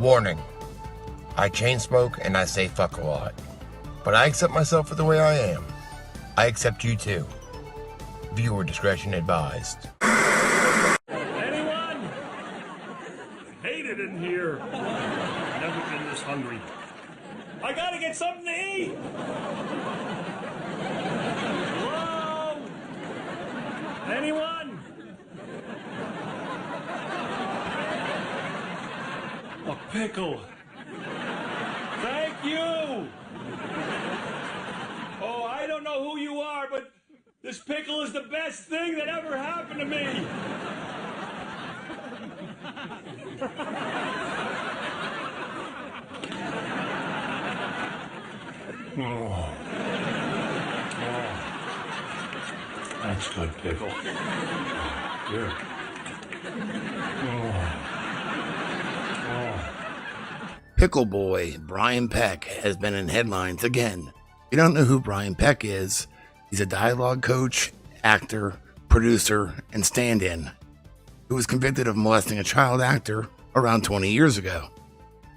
Warning. I chain smoke and I say fuck a lot. But I accept myself for the way I am. I accept you too. Viewer discretion advised. Anyone? Hate it in here. Never been this hungry. I gotta get something to eat. Hello? Anyone? A pickle. Thank you. Oh, I don't know who you are, but this pickle is the best thing that ever happened to me. Oh. That's good pickle. Good. Pickle Boy Brian Peck has been in headlines again. If you don't know who Brian Peck is, he's a dialogue coach, actor, producer, and stand-in who was convicted of molesting a child actor around 20 years ago.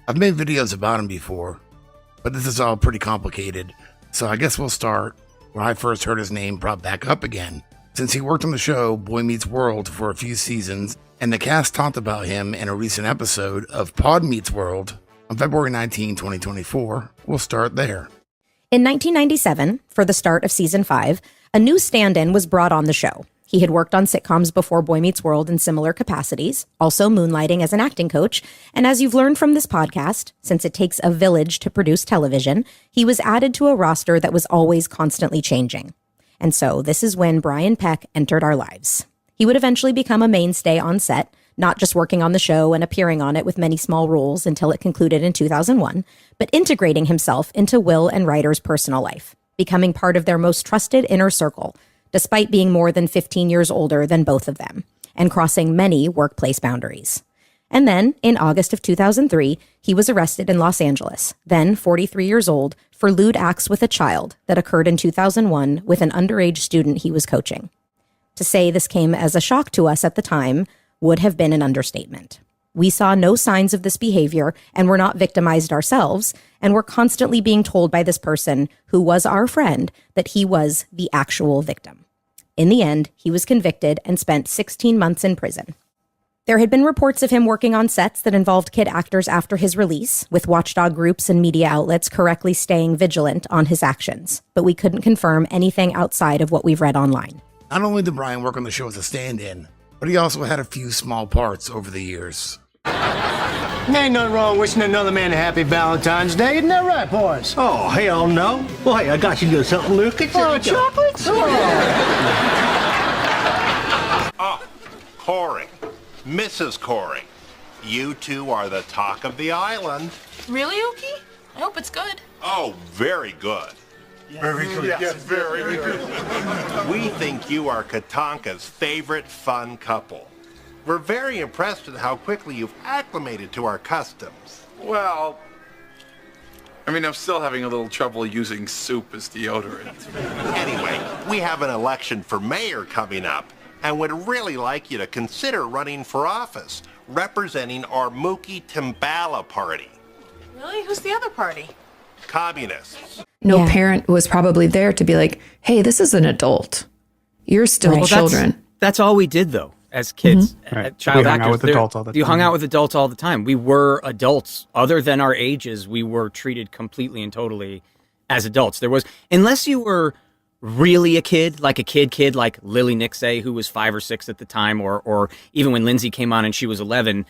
I've made videos about him before, but this is all pretty complicated, so I guess we'll start where I first heard his name brought back up again, since he worked on the show Boy Meets World for a few seasons, and the cast talked about him in a recent episode of Pod Meets World on February 19, 2024. We'll start there. In 1997, for the start of season 5, a new stand-in was brought on the show. He had worked on sitcoms before Boy Meets World in similar capacities, also moonlighting as an acting coach, and as you've learned from this podcast, since it takes a village to produce television, he was added to a roster that was always constantly changing. And so this is when Brian Peck entered our lives. He would eventually become a mainstay on set, not just working on the show and appearing on it with many small roles until it concluded in 2001, but integrating himself into Will and Ryder's personal life, becoming part of their most trusted inner circle, despite being more than 15 years older than both of them, and crossing many workplace boundaries. And then, in August of 2003, he was arrested in Los Angeles, then 43 years old, for lewd acts with a child that occurred in 2001 with an underage student he was coaching. To say this came as a shock to us at the time would have been an understatement. We saw no signs of this behavior and were not victimized ourselves, and were constantly being told by this person, who was our friend, that he was the actual victim. In the end, he was convicted and spent 16 months in prison. There had been reports of him working on sets that involved kid actors after his release, with watchdog groups and media outlets correctly staying vigilant on his actions, but we couldn't confirm anything outside of what we've read online. Not only did Brian work on the show as a stand-in, but he also had a few small parts over the years. Ain't nothing wrong wishing another man a happy Valentine's Day, isn't that right, boys? Oh, hell no. Well, hey, I got you to something, Luke. It's chocolates? Oh, Corey. Mrs. Corey. You two are the talk of the island. Really, Ookie? I hope it's good. Oh, very good. Very good. Yes, very good. We think you are Katanka's favorite fun couple. We're very impressed with how quickly you've acclimated to our customs. Well, I mean, I'm still having a little trouble using soup as deodorant. Anyway, we have an election for mayor coming up, and would really like you to consider running for office, representing our Mookie Timbala party. Really? Who's the other party? Communists. No parent was probably there to be like, hey, this is an adult. You're still children. That's all we did, though, as kids. Right. Child we hung actors. out with adults all the time. You hung out with adults all the time. We were adults. Other than our ages, we were treated completely and totally as adults. There was, unless you were really a kid like Lily Nixay, who was 5 or 6 at the time, or even when Lindsay came on and she was 11,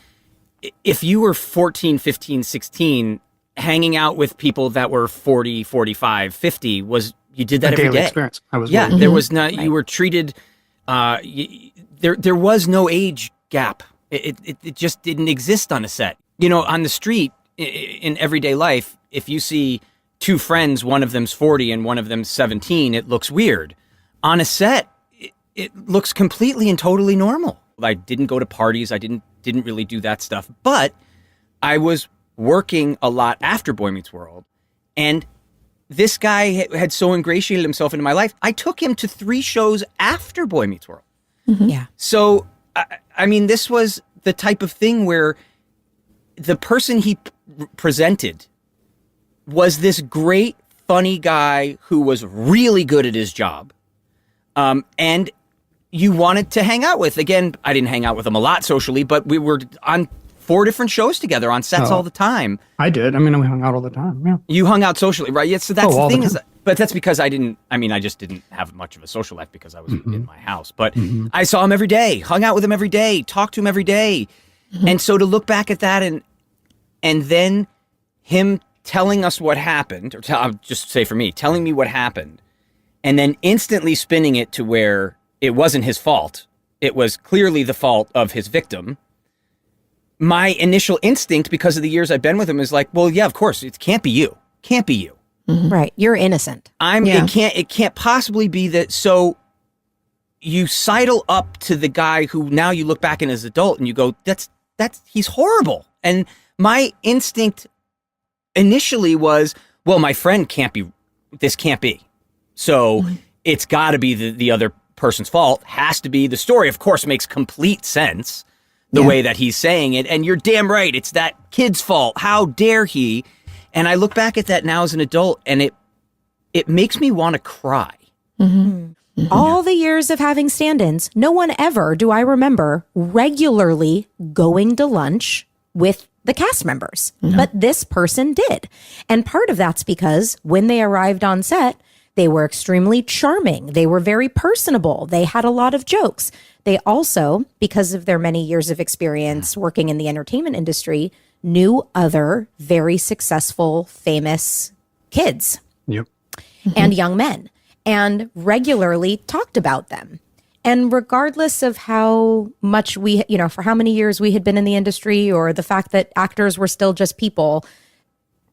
if you were 14, 15, 16, hanging out with people that were 40, 45, 50 was, you did that every day. Experience. There was not, you were treated, there was no age gap. It just didn't exist on a set. You know, on the street, in everyday life, if you see 2 friends, one of them's 40 and one of them's 17, it looks weird. On a set, it looks completely and totally normal. I didn't go to parties. I didn't really do that stuff, but I was working a lot after Boy Meets World, and this guy had so ingratiated himself into my life. I took him to 3 shows after Boy Meets World. Mm-hmm. Yeah. So, I mean, this was the type of thing where the person he presented was this great, funny guy who was really good at his job. And you wanted to hang out with. Again, I didn't hang out with him a lot socially, but we were on 4 different shows together on sets all the time. I did. I mean, we hung out all the time. Yeah. You hung out socially, right? Yeah. So that's the thing but that's because I just didn't have much of a social life because I was in my house. But I saw him every day, hung out with him every day, talked to him every day. And so to look back at that and then him telling us what happened, or I'll just say for me, telling me what happened, and then instantly spinning it to where it wasn't his fault. It was clearly the fault of his victim. My initial instinct, because of the years I've been with him, is like, well, yeah, of course, it can't be you. Can't be you. Right. You're innocent. It can't possibly be that. So you sidle up to the guy who now you look back in as an adult and you go, he's horrible. And my instinct initially was, well, my friend this can't be. So it's got to be the other person's fault. Has to be. The story, of course, makes complete sense the way that he's saying it. And you're damn right. It's that kid's fault. How dare he? And I look back at that now as an adult and it makes me want to cry. All the years of having stand-ins, no one ever, do I remember, regularly going to lunch with the cast members. But this person did. And part of that's because when they arrived on set, they were extremely charming. They were very personable. They had a lot of jokes. They also, because of their many years of experience working in the entertainment industry, knew other very successful, famous kids and young men, and regularly talked about them. And regardless of how much for how many years we had been in the industry, or the fact that actors were still just people,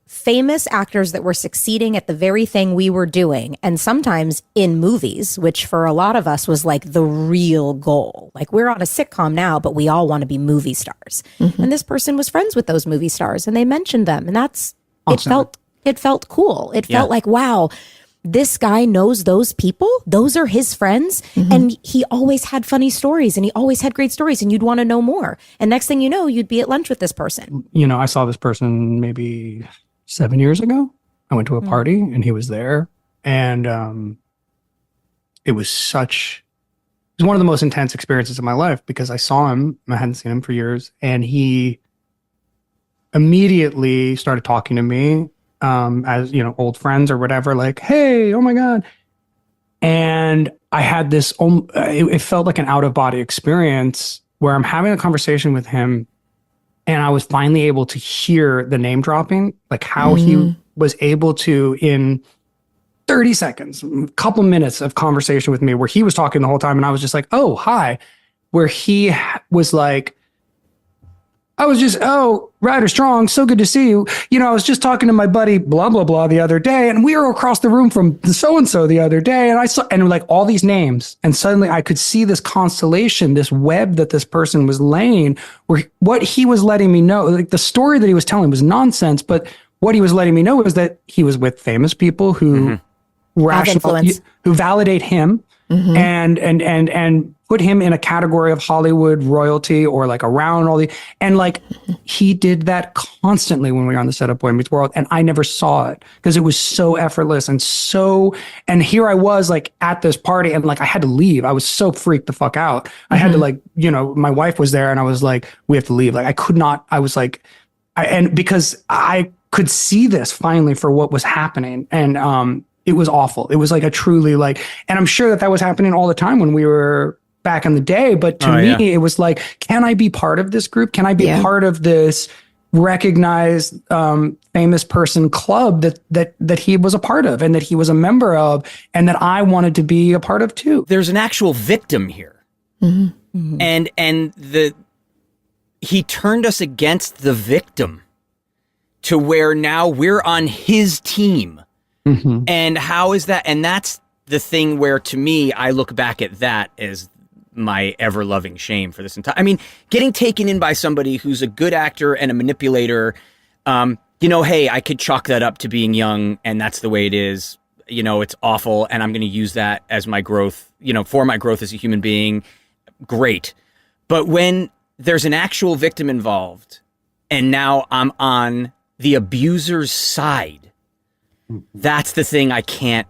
famous actors that were succeeding at the very thing we were doing, and sometimes in movies, which for a lot of us was like the real goal. Like, we're on a sitcom now, but we all want to be movie stars. And this person was friends with those movie stars, and they mentioned them, and that's awesome. It felt cool. It felt like, wow, this guy knows those people. Those are his friends. And he always had funny stories, and he always had great stories, and you'd want to know more. And next thing you know, you'd be at lunch with this person. I saw this person maybe 7 years ago. I went to a party and he was there, and it was one of the most intense experiences of my life, because I saw him, I hadn't seen him for years, and he immediately started talking to me as old friends or whatever, like, hey, oh my God. And I had this it felt like an out-of-body experience where I'm having a conversation with him, and I was finally able to hear the name dropping, like how he was able to, in 30 seconds, a couple minutes of conversation with me, where he was talking the whole time and I was just like, oh, hi. Where he was like, Ryder Strong, so good to see you. I was just talking to my buddy, blah, blah, blah, the other day, and we were across the room from so-and-so the other day, and I saw, and like all these names, and suddenly I could see this constellation, this web that this person was laying, where what he was letting me know, like the story that he was telling was nonsense, but what he was letting me know was that he was with famous people who who validate him and put him in a category of Hollywood royalty, or like around all the, and like he did that constantly when we were on the set of Boy Meets World, and I never saw it because it was so effortless and here I was like at this party, and like I had to leave. I was so freaked the fuck out. I had to my wife was there, and I was like, we have to leave. Like I could not, I was like, and because I could see this finally for what was happening, and it was awful. It was like a truly like, and I'm sure that was happening all the time when we were back in the day. But to me, it was like, can I be part of this group? Can I be part of this recognized famous person club that he was a part of, and that he was a member of, and that I wanted to be a part of too? There's an actual victim here. And he turned us against the victim to where now we're on his team. And how is that? And that's the thing where, to me, I look back at that as my ever-loving shame for this entire... I mean, getting taken in by somebody who's a good actor and a manipulator, hey, I could chalk that up to being young, and that's the way it is. It's awful, and I'm going to use that as my growth, for my growth as a human being. Great. But when there's an actual victim involved, and now I'm on the abuser's side. That's the thing I can't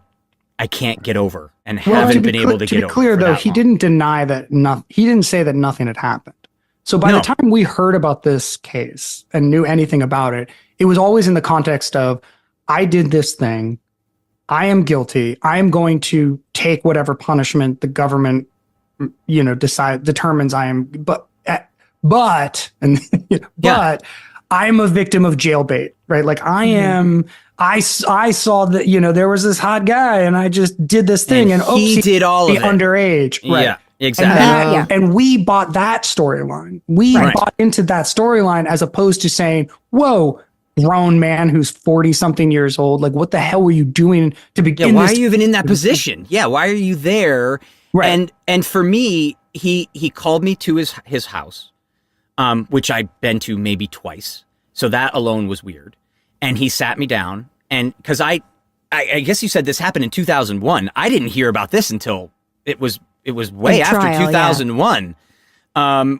get over and haven't been able to get over. To be clear, though, he didn't deny that he didn't say that nothing had happened. So by the time we heard about this case and knew anything about it, it was always in the context of, I did this thing. I am guilty. I am going to take whatever punishment the government, determines I am. But I'm a victim of jailbait, right? Like I am. I saw that there was this hot guy, and I just did this thing, and he did all of it underage, right? Yeah, exactly. And we bought that storyline. We bought into that storyline as opposed to saying, "Whoa, grown man who's 40-something years old, like what the hell were you doing to begin?" Yeah, why are you even in that position? Yeah, why are you there? Right. And for me, he called me to his house, which I'd been to maybe twice, so that alone was weird. And he sat me down, and because I guess you said this happened in 2001. I didn't hear about this until it was way after 2001,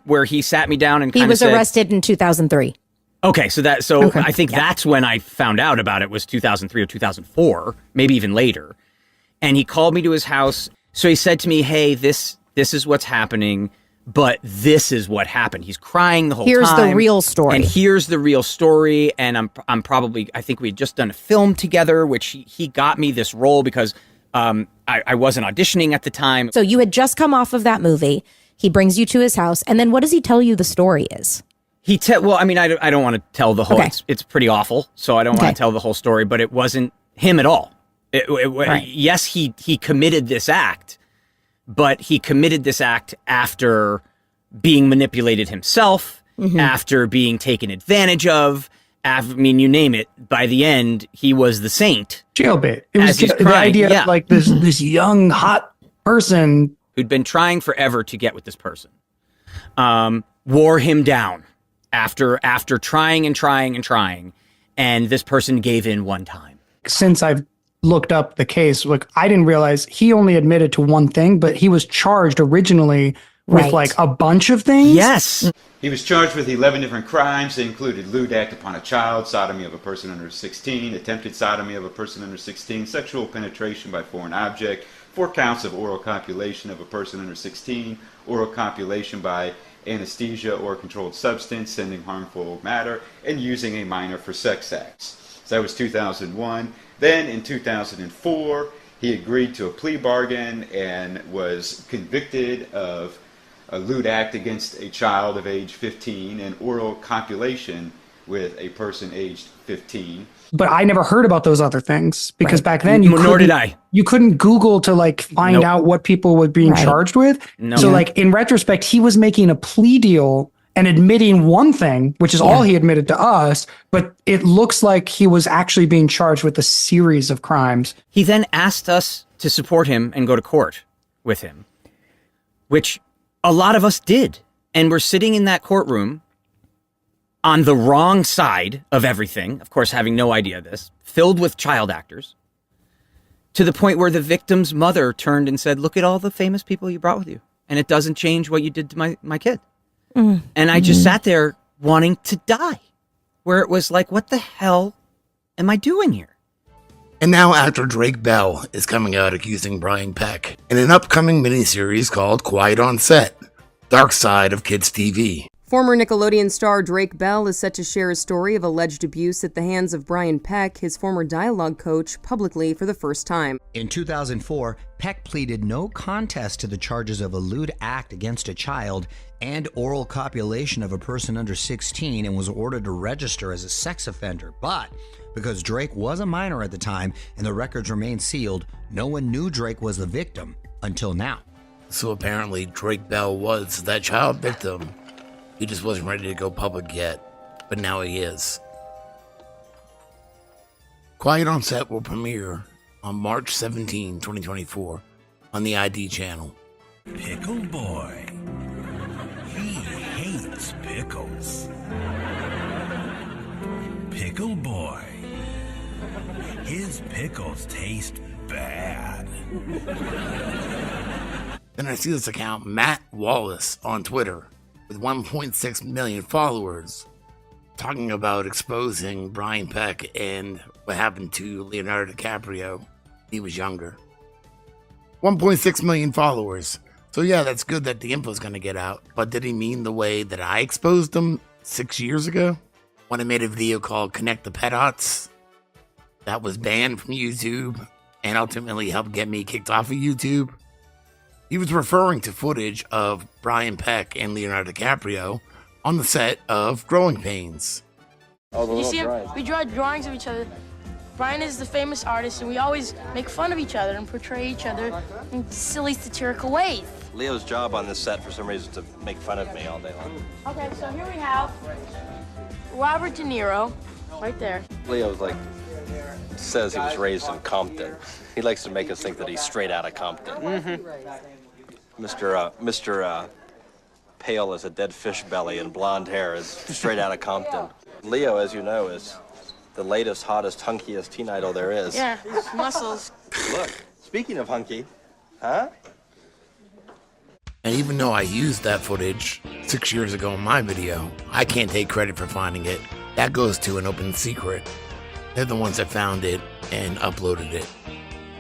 where he sat me down and he was arrested in 2003. Okay, so I think that's when I found out about it, was 2003 or 2004, maybe even later. And he called me to his house. So he said to me, "Hey, this is what's happening. But this is what happened." He's crying the whole time. Here's the real story. And here's the real story. And I'm probably, I think we had just done a film together, which he got me this role because I wasn't auditioning at the time. So you had just come off of that movie. He brings you to his house. And then what does he tell you the story is? I don't want to tell the whole, it's pretty awful. So I don't want to tell the whole story, but it wasn't him at all. Yes, he committed this act. But he committed this act after being manipulated himself, after being taken advantage of. You name it. By the end, he was the saint. Jailbait. It was the idea of like this young, hot person who'd been trying forever to get with this person. Wore him down after trying and trying and trying. And this person gave in one time. Since I've looked up the case, like I didn't realize he only admitted to one thing, but he was charged originally with like a bunch of things. Yes. He was charged with 11 different crimes. They included lewd act upon a child, sodomy of a person under 16, attempted sodomy of a person under 16, sexual penetration by foreign object, 4 counts of oral copulation of a person under 16, oral copulation by anesthesia or controlled substance, sending harmful matter, and using a minor for sex acts. So that was 2001. Then in 2004, he agreed to a plea bargain and was convicted of a lewd act against a child of age 15 and oral copulation with a person aged 15. But I never heard about those other things because back then nor did I. You couldn't Google to like find out what people were being charged with. No. So like in retrospect, he was making a plea deal and admitting one thing, which is all he admitted to us, but it looks like he was actually being charged with a series of crimes. He then asked us to support him and go to court with him, which a lot of us did. And we're sitting in that courtroom on the wrong side of everything, of course, having no idea of this, filled with child actors, to the point where the victim's mother turned and said, "Look at all the famous people you brought with you, and it doesn't change what you did to my kid." And I just sat there wanting to die, where it was like, what the hell am I doing here? And now actor Drake Bell is coming out accusing Brian Peck in an upcoming miniseries called Quiet on Set, Dark Side of Kids TV. Former Nickelodeon star Drake Bell is set to share a story of alleged abuse at the hands of Brian Peck, his former dialogue coach, publicly for the first time. In 2004, Peck pleaded no contest to the charges of a lewd act against a child and oral copulation of a person under 16 and was ordered to register as a sex offender. But because Drake was a minor at the time and the records remained sealed, no one knew Drake was the victim until now. So apparently Drake Bell was that child victim. He just wasn't ready to go public yet, but now he is. Quiet on Set will premiere on March 17, 2024 on the ID channel. Pickle Boy. He hates pickles. Pickle Boy. His pickles taste bad. Then I see this account, Matt Wallace, on Twitter, with 1.6 million followers, talking about exposing Brian Peck and what happened to Leonardo DiCaprio. He was younger. 1.6 million followers. So yeah, that's good that the info's going to get out. But did he mean the way that I exposed him 6 years ago? When I made a video called Connect the Pedots, that was banned from YouTube and ultimately helped get me kicked off of YouTube. He was referring to footage of Brian Peck and Leonardo DiCaprio on the set of Growing Pains. You see, we draw drawings of each other. Brian is the famous artist, and we always make fun of each other and portray each other in silly, satirical ways. Leo's job on this set, for some reason, is to make fun of me all day long. Okay, so here we have Robert De Niro, right there. Leo's says he was raised in Compton. He likes to make us think that he's straight out of Compton. Mr. Pale as a dead fish belly and blonde hair is straight out of Compton. Leo, as you know, is the latest, hottest, hunkiest teen idol there is. Yeah, his muscles. Look, speaking of hunky, huh? And even though I used that footage 6 years ago in my video, I can't take credit for finding it. That goes to an open secret. They're the ones that found it and uploaded it.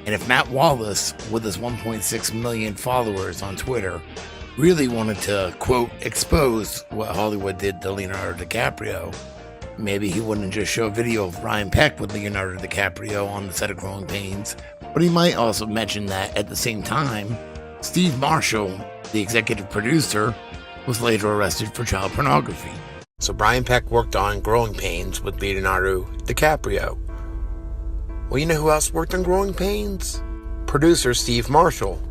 And if Matt Wallace, with his 1.6 million followers on Twitter, really wanted to, quote, expose what Hollywood did to Leonardo DiCaprio, maybe he wouldn't just show a video of Brian Peck with Leonardo DiCaprio on the set of Growing Pains, but he might also mention that at the same time, Steve Marshall, the executive producer, was later arrested for child pornography. So Brian Peck worked on Growing Pains with Leonardo DiCaprio. Well, you know who else worked on Growing Pains? Producer Steve Marshall,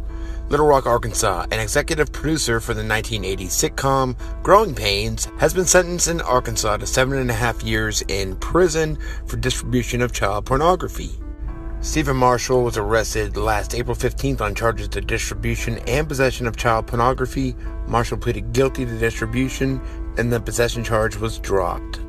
Little Rock, Arkansas, an executive producer for the 1980s sitcom Growing Pains, has been sentenced in Arkansas to 7.5 years in prison for distribution of child pornography. Stephen Marshall was arrested last April 15th on charges of distribution and possession of child pornography. Marshall pleaded guilty to distribution, and the possession charge was dropped.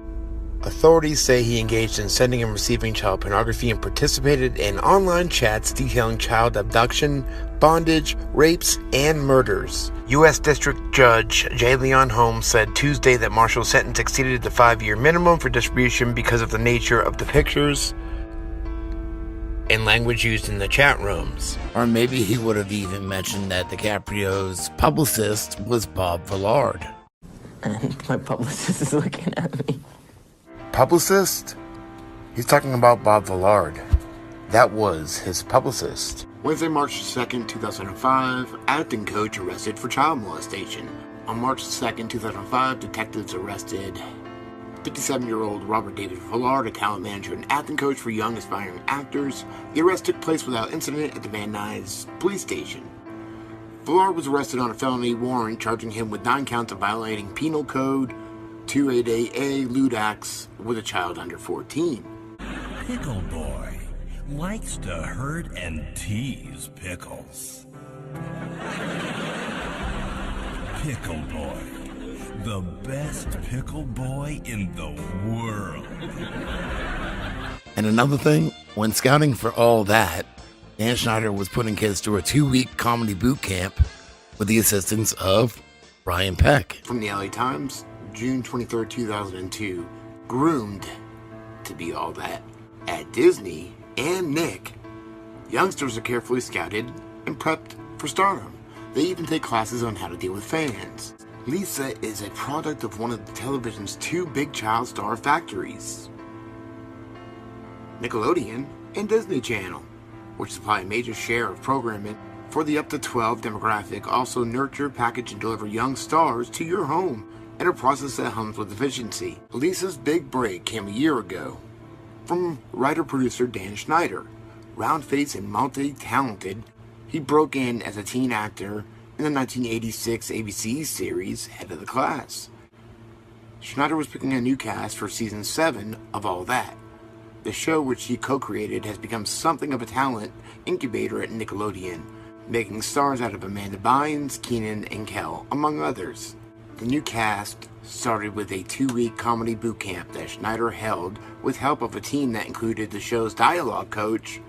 Authorities say he engaged in sending and receiving child pornography and participated in online chats detailing child abduction, bondage, rapes, and murders. U.S. District Judge J. Leon Holmes said Tuesday that Marshall's sentence exceeded the 5-year minimum for distribution because of the nature of the pictures and language used in the chat rooms. Or maybe he would have even mentioned that DiCaprio's publicist was Bob Villard. And my publicist is looking at me. Publicist? He's talking about Bob Villard. That was his publicist. Wednesday, March 2nd, 2005, acting coach arrested for child molestation. On March 2nd, 2005, detectives arrested 57-year-old Robert David Villard, a talent manager and acting coach for young aspiring actors. The arrest took place without incident at the Van Nuys police station. Villard was arrested on a felony warrant charging him with 9 counts of violating Penal Code 288A lewd acts with a child under 14. Pickle Boy likes to hurt and tease pickles. Pickle Boy, the best pickle boy in the world. And another thing, when scouting for all that, Dan Schneider was putting kids through a 2-week comedy boot camp with the assistance of Brian Peck. From the LA Times, June 23, 2002, Groomed to be all that. At Disney and Nick, youngsters are carefully scouted and prepped for stardom. They even take classes on how to deal with fans. Lisa is a product of one of the television's 2 big child star factories, Nickelodeon and Disney Channel, which supply a major share of programming for the up to 12 demographic. Also nurture, package, and deliver young stars to your home in a process that hums with efficiency. Lisa's big break came a year ago from writer-producer Dan Schneider. Round-faced and multi-talented, he broke in as a teen actor in the 1986 ABC series Head of the Class. Schneider was picking a new cast for season 7 of All That. The show, which he co-created, has become something of a talent incubator at Nickelodeon, making stars out of Amanda Bynes, Keenan, and Kel, among others. The new cast started with a 2-week comedy boot camp that Schneider held with help of a team that included the show's dialogue coach,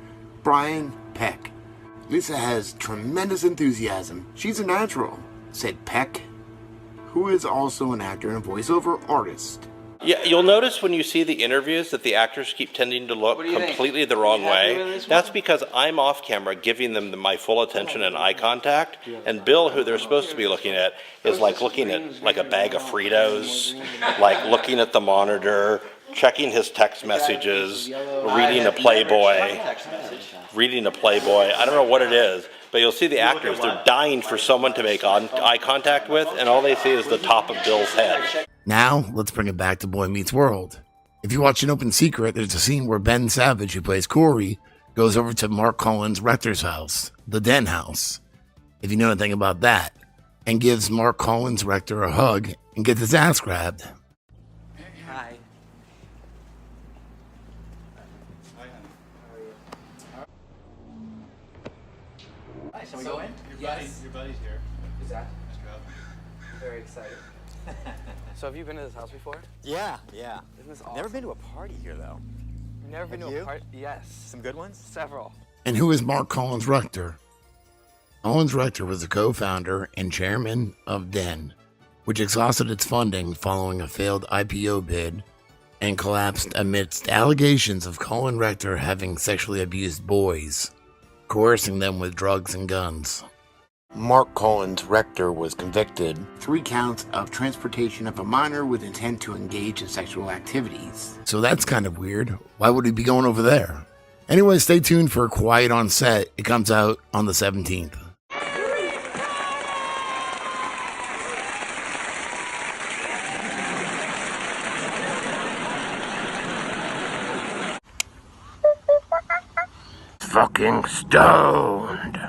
Brian Peck. Lisa has tremendous enthusiasm. She's a natural, said Peck, who is also an actor and voiceover artist. Yeah, you'll notice when you see the interviews that the actors keep tending to look completely the wrong way. That's because I'm off camera giving them my full attention and eye contact, and Bill, who they're supposed to be looking at, is like looking at like a bag of Fritos, like looking at the monitor, checking his text messages, reading a Playboy. I don't know what it is, but you'll see the actors, they're dying for someone to make eye contact with, and all they see is the top of Bill's head. Now, let's bring it back to Boy Meets World. If you watch An Open Secret, there's a scene where Ben Savage, who plays Corey, goes over to Mark Collins' Rector's house, the Den House, if you know anything about that, and gives Mark Collins' Rector a hug and gets his ass grabbed. Hi. Hi, shall we go in? Your buddy's here. Is that? Very excited. So have you been to this house before? Yeah. Isn't this awesome? Never been to a party here though. You've never been Have to you? a party? Yes. Some good ones? Several. And who is Mark Collins' Rector? Collins' Rector was the co-founder and chairman of Den, which exhausted its funding following a failed IPO bid and collapsed amidst allegations of Colin Rector having sexually abused boys, coercing them with drugs and guns. Mark Collins' Rector was convicted 3 counts of transportation of a minor with intent to engage in sexual activities. So that's kind of weird. Why would he be going over there? Anyway, stay tuned for Quiet on Set. It comes out on the 17th. Fucking stoned.